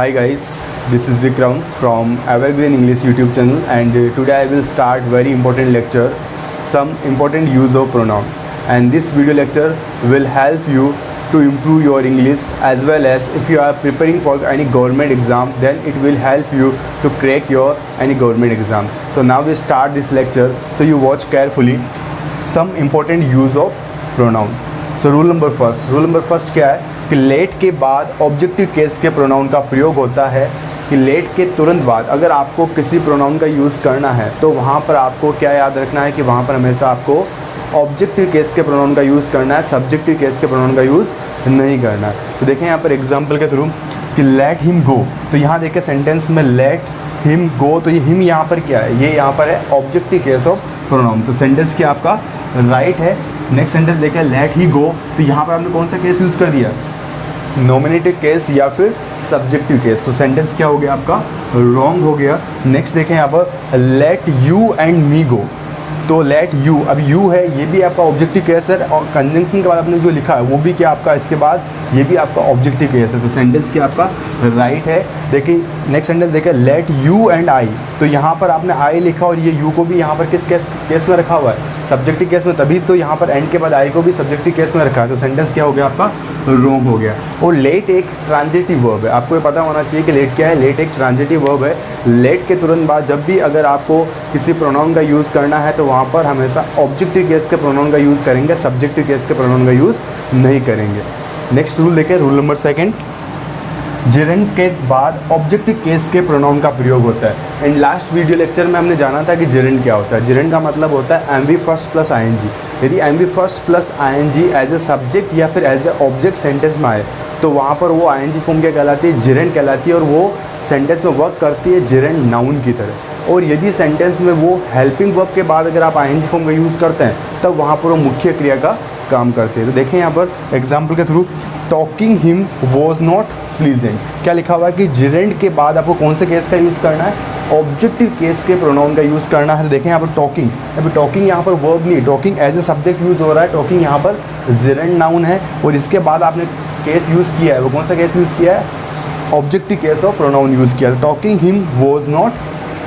Hi guys, this is Vikram from Evergreen English YouTube channel, and today I will start very important lecture, some important use of pronoun, and this video lecture will help you to improve your English, as well as if you are preparing for any government exam, then it will help you to crack your any government exam. So now we start this lecture, so you watch carefully some important use of pronoun. So rule number first क्या है कि late के बाद objective case के pronoun का प्रयोग होता है कि लेट के तुरंत बाद अगर आपको किसी प्रोनाउन का यूज़ करना है तो वहाँ पर आपको क्या याद रखना है कि वहाँ पर हमेशा आपको ऑब्जेक्टिव केस के प्रोनाउन का यूज़ करना है, सब्जेक्टिव केस के प्रोनाउन का यूज़ नहीं करना है। तो देखें यहाँ पर एग्जाम्पल के थ्रू कि लेट हिम गो, तो यहाँ देखें सेंटेंस में लेट हिम गो, तो ये हिम यहाँ पर क्या है, ये यहाँ पर है ऑब्जेक्टिव केस ऑफ प्रोनाउन। तो सेंटेंस क्या आपका राइट है। नेक्स्ट सेंटेंस देखें लेट ही गो, तो यहाँ पर आपने कौन सा केस यूज़ कर दिया, नॉमिनेटिव केस या फिर सब्जेक्टिव केस, तो सेंटेंस क्या हो गया आपका रॉन्ग हो गया। नेक्स्ट देखें यहाँ पर लेट यू एंड मी गो, तो लेट यू, अब यू है ये भी आपका ऑब्जेक्टिव केस है और कंजंक्शन के बाद आपने जो लिखा है वो भी क्या आपका इसके बाद ये भी आपका ऑब्जेक्टिव केस है, तो सेंटेंस क्या आपका राइट है। देखिए नेक्स्ट सेंटेंस देखिए लेट यू एंड आई, तो यहाँ पर आपने आई लिखा और ये यू को भी यहाँ पर किस केस में रखा हुआ है, सब्जेक्टिव केस में, तभी तो यहाँ पर एंड के बाद आई को भी सब्जेक्टिव केस में रखा है, तो सेंटेंस क्या हो गया आपका रॉन्ग हो गया। और लेट एक ट्रांजिटिव वर्ब है, आपको ये पता होना चाहिए कि लेट क्या है, लेट एक ट्रांजिटिव वर्ब है। लेट के तुरंत बाद जब भी अगर आपको किसी प्रोनाउन का यूज़ करना है तो वहाँ पर हमेशा ऑब्जेक्टिव केस के प्रोनाउन का यूज़ करेंगे, सब्जेक्टिव केस के प्रोनाउन का यूज़ नहीं करेंगे। नेक्स्ट रूल देखें, रूल नंबर सेकंड, जेरेंड के बाद ऑब्जेक्टिव केस के प्रोनाउन का प्रयोग होता है। एंड लास्ट वीडियो लेक्चर में हमने जाना था कि जेरेंड क्या होता है। जेरेंड का मतलब होता है M V first plus I N G. यदि M V first plus I N G as a subject या फिर एज ए ऑब्जेक्ट सेंटेंस में आए तो वहाँ पर वो आई एन जी फॉर्म क्या कहलाती है, जेरेंड कहलाती है, और वो सेंटेंस में वर्क करती है जेरेंड नाउन की तरह। और यदि सेंटेंस में वो हेल्पिंग वर्ब के बाद अगर आप आई एन जी फॉर्म का यूज़ करते हैं तब वहाँ पर वो मुख्य क्रिया का काम करते हैं। तो देखें यहाँ पर एग्जाम्पल के through, talking him was not pleasant, क्या लिखा हुआ है कि जेरेंड के बाद आपको कौन से केस का यूज़ करना है, ऑब्जेक्टिव केस के प्रोनाउन का यूज़ करना है। तो देखें यहाँ पर टॉकिंग, अभी टॉकिंग यहाँ पर वर्ब नहीं, talking as a subject use हो रहा है, टॉकिंग यहाँ पर जेरेंड नाउन है, और इसके बाद आपने केस यूज़ किया है, वो कौन सा केस यूज़ किया है, objective case of pronoun use किया। Talking him was not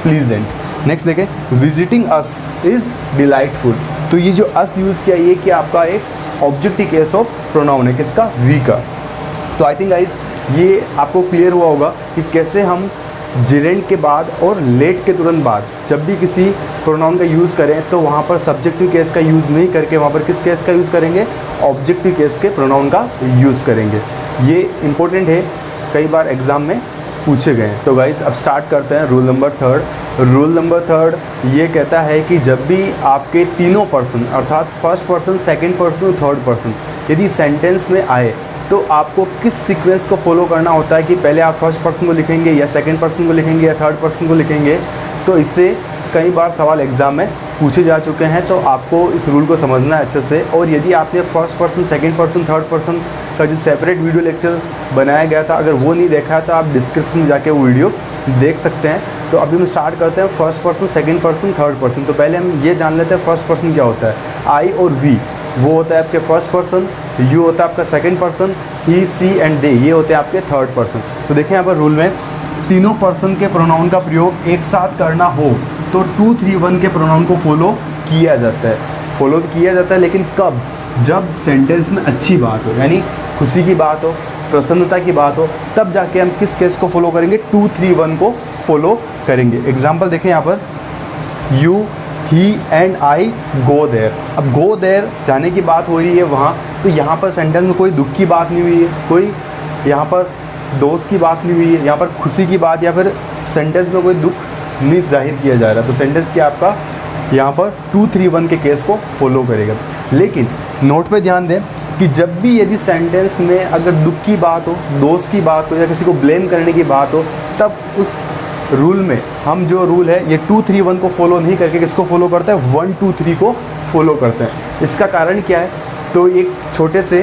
pleasant. Next देखें, विजिटिंग अस इज़ डिलाइटफुल, तो ये जो अस यूज़ किया ये क्या आपका एक ऑब्जेक्टिव केस ऑफ प्रोनाउन है, किसका, वी का। तो आई थिंक गाइज ये आपको क्लियर हुआ होगा कि कैसे हम जेरेंड के बाद और लेट के तुरंत बाद जब भी किसी प्रोनाउन का यूज़ करें तो वहाँ पर सब्जेक्टिव केस का यूज़ नहीं करके वहाँ पर किस केस का यूज़ करेंगे, ऑब्जेक्टिव केस के प्रोनाउन का यूज़ करेंगे। ये इंपॉर्टेंट है, कई बार एग्ज़ाम में पूछे गए हैं। तो गाइज अब स्टार्ट करते हैं rule number third. Rule number third ये कहता है कि जब भी आपके तीनों पर्सन अर्थात फर्स्ट पर्सन, सेकंड पर्सन और थर्ड पर्सन यदि सेंटेंस में आए तो आपको किस सीक्वेंस को फॉलो करना होता है कि पहले आप फर्स्ट पर्सन को लिखेंगे या सेकंड पर्सन को लिखेंगे या थर्ड पर्सन को लिखेंगे। तो इससे कई बार सवाल एग्ज़ाम में पूछे जा चुके हैं, तो आपको इस रूल को समझना है अच्छे से। और यदि आपने first person, second person, third person का जो सेपरेट वीडियो लेक्चर बनाया गया था, अगर वो नहीं देखा है तो आप डिस्क्रिप्शन में जाके वो वीडियो देख सकते हैं। तो अभी हम स्टार्ट करते हैं first person, second person, third person. तो पहले हम ये जान लेते हैं फर्स्ट पर्सन क्या होता है। आई और वी वो होता है आपके फर्स्ट पर्सन, यू होता है आपका second person, he, she and they ये होते हैं आपके थर्ड पर्सन। तो देखें यहाँ पर रूल में तीनों पर्सन के प्रोनाउन का प्रयोग एक साथ करना हो तो 2, 3, 1 के प्रोनाउन को फॉलो किया जाता है। फॉलो किया जाता है लेकिन कब, जब सेंटेंस में अच्छी बात हो, यानी खुशी की बात हो, प्रसन्नता की बात हो, तब जाके हम किस केस को फॉलो करेंगे, 2, 3, 1 को फॉलो करेंगे। एग्जाम्पल देखें यहाँ पर, you, he and I go there. अब गो देयर जाने की बात हो रही है वहाँ, तो यहाँ पर सेंटेंस में कोई दुख की बात नहीं हुई है, कोई यहाँ पर दोस्त की बात नहीं हुई है, यहाँ पर खुशी की बात या फिर सेंटेंस में कोई दुख नहीं जाहिर किया जा रहा। तो सेंटेंस क्या आपका यहाँ पर 2, 3, 1 के केस को फॉलो करेगा। लेकिन नोट पे ध्यान दें कि जब भी यदि सेंटेंस में अगर दुख की बात हो, दोस्त की बात हो या किसी को ब्लेम करने की बात हो, तब उस रूल में हम जो रूल है ये 2, 3, 1 को फॉलो नहीं करके किसको फॉलो करते हैं, 1, 2, 3 को फॉलो करते हैं। इसका कारण क्या है, तो एक छोटे से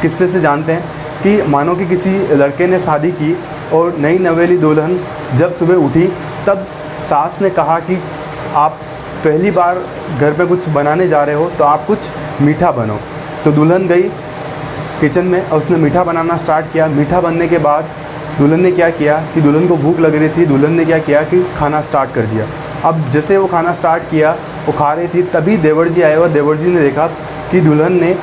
किस्से से जानते हैं कि मानो कि किसी लड़के ने शादी की और नई नवेली दुल्हन जब सुबह उठी तब सास ने कहा कि आप पहली बार घर पे कुछ बनाने जा रहे हो तो आप कुछ मीठा बनाओ। तो दुल्हन गई किचन में और उसने मीठा बनाना स्टार्ट किया। मीठा बनने के बाद दुल्हन ने क्या किया कि दुल्हन को भूख लग रही थी, दुल्हन ने क्या किया कि खाना स्टार्ट कर दिया। अब जैसे वो खाना स्टार्ट किया, वो खा रही थी, तभी देवर जी आए और देवर जी ने देखा कि दुल्हन ने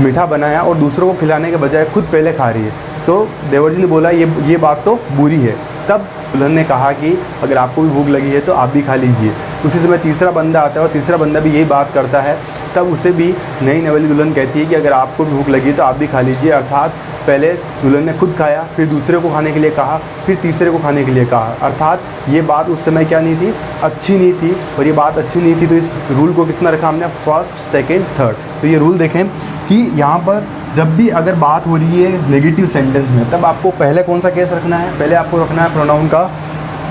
मीठा बनाया और दूसरों को खिलाने के बजाय खुद पहले खा रही है। तो देवर जी ने बोला ये बात तो बुरी है। तब दुल्हन ने कहा कि अगर आपको भी भूख लगी है तो आप भी खा लीजिए। उसी समय तीसरा बंदा आता है और तीसरा बंदा भी यही बात करता है। तब उसे भी नई नवेली दुल्हन कहती है कि अगर आपको भी भूख लगी तो आप भी खा लीजिए। अर्थात पहले दुल्हन ने खुद खाया, फिर दूसरे को खाने के लिए कहा, फिर तीसरे को खाने के लिए कहा। अर्थात ये बात उस समय क्या नहीं थी, अच्छी नहीं थी। और ये बात अच्छी नहीं थी तो इस रूल को किस में रखा हमने, फर्स्ट, सेकेंड, थर्ड। तो ये रूल देखें कि यहाँ पर जब भी अगर बात हो रही है नेगेटिव सेंटेंस में, तब आपको पहले कौन सा केस रखना है, पहले आपको रखना है प्रोनाउन का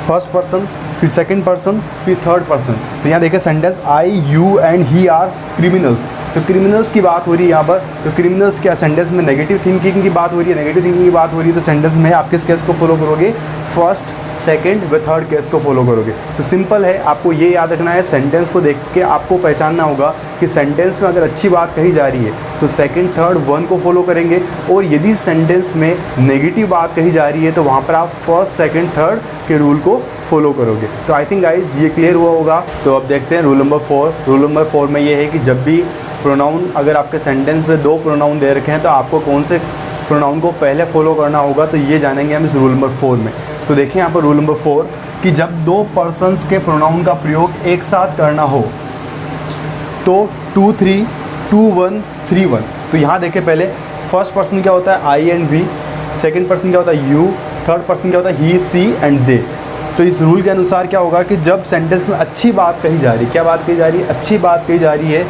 फर्स्ट पर्सन, फिर सेकंड पर्सन, फिर थर्ड पर्सन। तो यहाँ देखें sentence I, you and he are criminals. तो क्रिमिनल्स की बात हो रही है यहाँ पर। तो क्रिमिनल्स क्या, सेंटेंस में नेगेटिव थिंकिंग की बात हो रही है, नेगेटिव थिंकिंग की बात हो रही है। तो सेंटेंस में आप किस केस को फॉलो करोगे, फर्स्ट, सेकंड व थर्ड केस को फॉलो करोगे। तो सिंपल है, आपको ये याद रखना है, सेंटेंस को देख के आपको पहचानना होगा कि सेंटेंस में अगर अच्छी बात कही जा रही है तो सेकंड, थर्ड, वन को फॉलो करेंगे। और यदि सेंटेंस में नेगेटिव बात कही जा रही है तो वहाँ पर आप फर्स्ट, सेकंड, थर्ड के रूल को फॉलो करोगे। तो आई थिंक गाइज ये क्लियर हुआ होगा। तो अब देखते हैं रूल नंबर 4। रूल नंबर 4 में ये है कि जब भी प्रोनाउन, अगर आपके सेंटेंस में 2 प्रोनाउन दे रखे हैं तो आपको कौन से प्रोनाउन को पहले फॉलो करना होगा, तो ये जानेंगे हम इस रूल नंबर 4 में। तो देखिए यहाँ पर रूल नंबर 4 कि जब 2 पर्सन्स के प्रोनाउन का प्रयोग एक साथ करना हो तो 2 3 2 1 3 1। तो यहाँ देखिए पहले फर्स्ट पर्सन क्या होता है, आई एंड वी, सेकंड पर्सन क्या होता है, यू, थर्ड पर्सन क्या होता है, ही, सी एंड दे। तो इस रूल के अनुसार क्या होगा कि जब सेंटेंस में अच्छी बात कही जा रही है, क्या बात कही जा रही है, अच्छी बात कही जा रही है,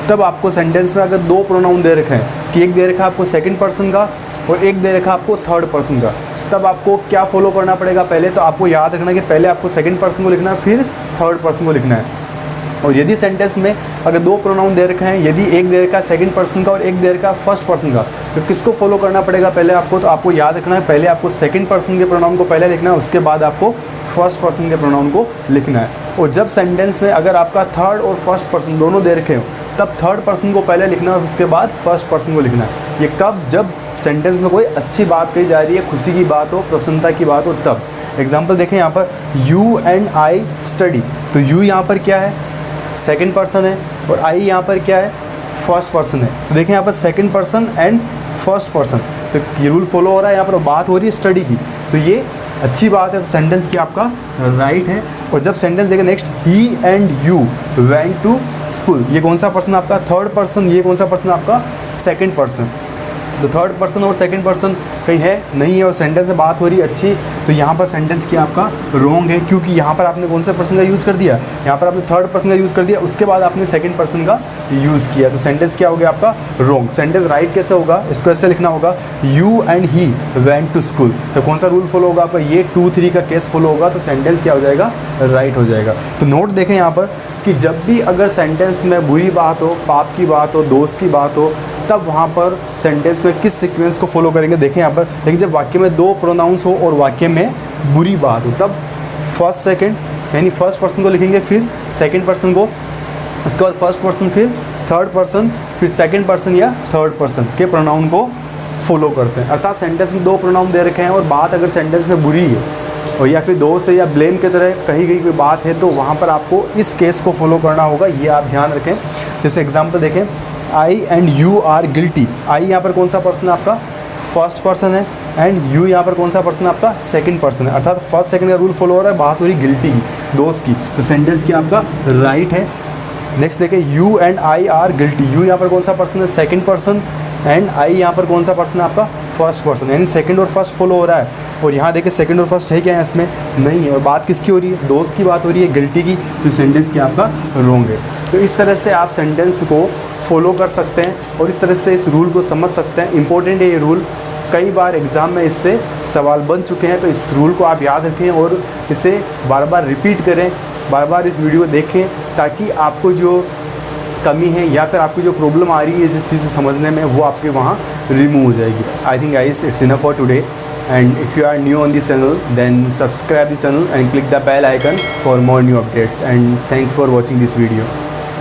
तब आपको सेंटेंस में अगर 2 प्रोनाउन दे रखे हैं कि एक दे रखा है आपको सेकंड पर्सन का और एक दे रखा है आपको थर्ड पर्सन का, तब आपको क्या फॉलो करना पड़ेगा, पहले तो आपको याद रखना है कि पहले आपको सेकंड पर्सन को लिखना है, फिर थर्ड पर्सन को लिखना है। और यदि सेंटेंस में अगर 2 प्रोनाउन दे रखे हैं, यदि एक दे रखा है सेकंड पर्सन का और एक दे रखा है फर्स्ट पर्सन का, तो किसको फॉलो करना पड़ेगा पहले आपको, तो आपको याद रखना है पहले आपको सेकंड पर्सन के प्रोनाउन को पहले लिखना है, उसके बाद आपको फर्स्ट पर्सन के प्रोनाउन को लिखना है। और जब सेंटेंस में अगर आपका थर्ड और फर्स्ट पर्सन दोनों दे रखे हो, तब थर्ड पर्सन को पहले लिखना है, उसके बाद फर्स्ट पर्सन को लिखना है। ये कब, जब सेंटेंस में कोई अच्छी बात कही जा रही है, खुशी की बात हो, प्रसन्नता की बात हो, तब। एग्जाम्पल देखें यहाँ पर, यू एंड आई स्टडी। तो यू यहाँ पर क्या है, सेकंड पर्सन है, और आई यहाँ पर क्या है, फर्स्ट पर्सन है। तो देखें यहाँ पर second person and first person, तो ये रूल फॉलो हो रहा है। यहाँ पर बात हो रही है स्टडी की, तो ये अच्छी बात है, तो सेंटेंस की आपका राइट है। और जब सेंटेंस देखें next, he and you went to school, ये कौन सा पर्सन आपका, थर्ड पर्सन, ये कौन सा पर्सन आपका, सेकंड पर्सन। तो थर्ड पर्सन और सेकंड पर्सन कहीं है नहीं है, और सेंटेंस से बात हो रही है अच्छी, तो यहाँ पर सेंटेंस की आपका रॉन्ग है, क्योंकि यहाँ पर आपने कौन सा पर्सन का यूज़ कर दिया, यहाँ पर आपने थर्ड पर्सन का यूज़ कर दिया, उसके बाद आपने सेकंड पर्सन का यूज़ किया। तो सेंटेंस क्या हो गया आपका, रॉन्ग। सेंटेंस राइट कैसे होगा, इसको ऐसे लिखना होगा, you and he went to school. तो कौन सा रूल फॉलो होगा आपका, ये 2 3 का केस फॉलो होगा, तो सेंटेंस क्या हो जाएगा, राइट हो जाएगा। तो नोट देखें यहाँ पर कि जब भी अगर सेंटेंस में बुरी बात हो, पाप की बात हो, दोस्त की बात हो, तब वहाँ पर सेंटेंस में किस सीक्वेंस को फॉलो करेंगे, देखें यहाँ पर। लेकिन जब वाक्य में 2 प्रोनाउंस हो और वाक्य में बुरी बात हो, तब फर्स्ट सेकंड यानी फर्स्ट पर्सन को लिखेंगे, फिर सेकंड पर्सन को, उसके बाद फर्स्ट पर्सन, फिर थर्ड पर्सन, फिर सेकंड पर्सन या थर्ड पर्सन के प्रोनाउन को फॉलो करते हैं। अर्थात सेंटेंस में 2 प्रोनाउन दे रखे हैं और बात अगर सेंटेंस से बुरी है और या फिर दोस्त से या ब्लेम की तरह कही गई कोई बात है, तो वहाँ पर आपको इस केस को फॉलो करना होगा, ये आप ध्यान रखें। जैसे एग्जाम्पल देखें, आई एंड यू आर गिल्टी। आई यहाँ पर कौन सा पर्सन है आपका, फर्स्ट पर्सन है, एंड यू यहाँ पर कौन सा पर्सन है आपका, सेकंड पर्सन है। अर्थात फर्स्ट सेकंड का रूल फॉलो हो रहा है, बात हो रही गिल्टी की, दोस्त की, तो सेंटेंस की आपका राइट है। नेक्स्ट देखें, you and I R guilty. You यहाँ पर कौन सा पर्सन है, सेकंड पर्सन, एंड आई यहाँ पर कौन सा पर्सन है आपका, फर्स्ट पर्सन, यानी सेकंड और फर्स्ट फॉलो हो रहा है। और यहाँ देखिए सेकंड और फर्स्ट है क्या है, इसमें नहीं है, और बात किसकी हो रही है, दोस्त की बात हो रही है, गिल्टी की, तो सेंटेंस की आपका रॉन्ग है। तो इस तरह से आप सेंटेंस को फॉलो कर सकते हैं और इस तरह से इस रूल को समझ सकते हैं। इंपॉर्टेंट है ये रूल, कई बार एग्ज़ाम में इससे सवाल बन चुके हैं, तो इस रूल को आप याद रखें और इसे बार बार रिपीट करें, बार बार इस वीडियो देखें, ताकि आपको जो कमी है या फिर आपकी जो प्रॉब्लम आ रही है जिस चीज़ से समझने में, वो आपके वहाँ रिमूव हो जाएगी। I think guys it's enough for today, and if you are new on this channel, then subscribe the channel and click the bell icon for more new updates, and thanks for watching this video.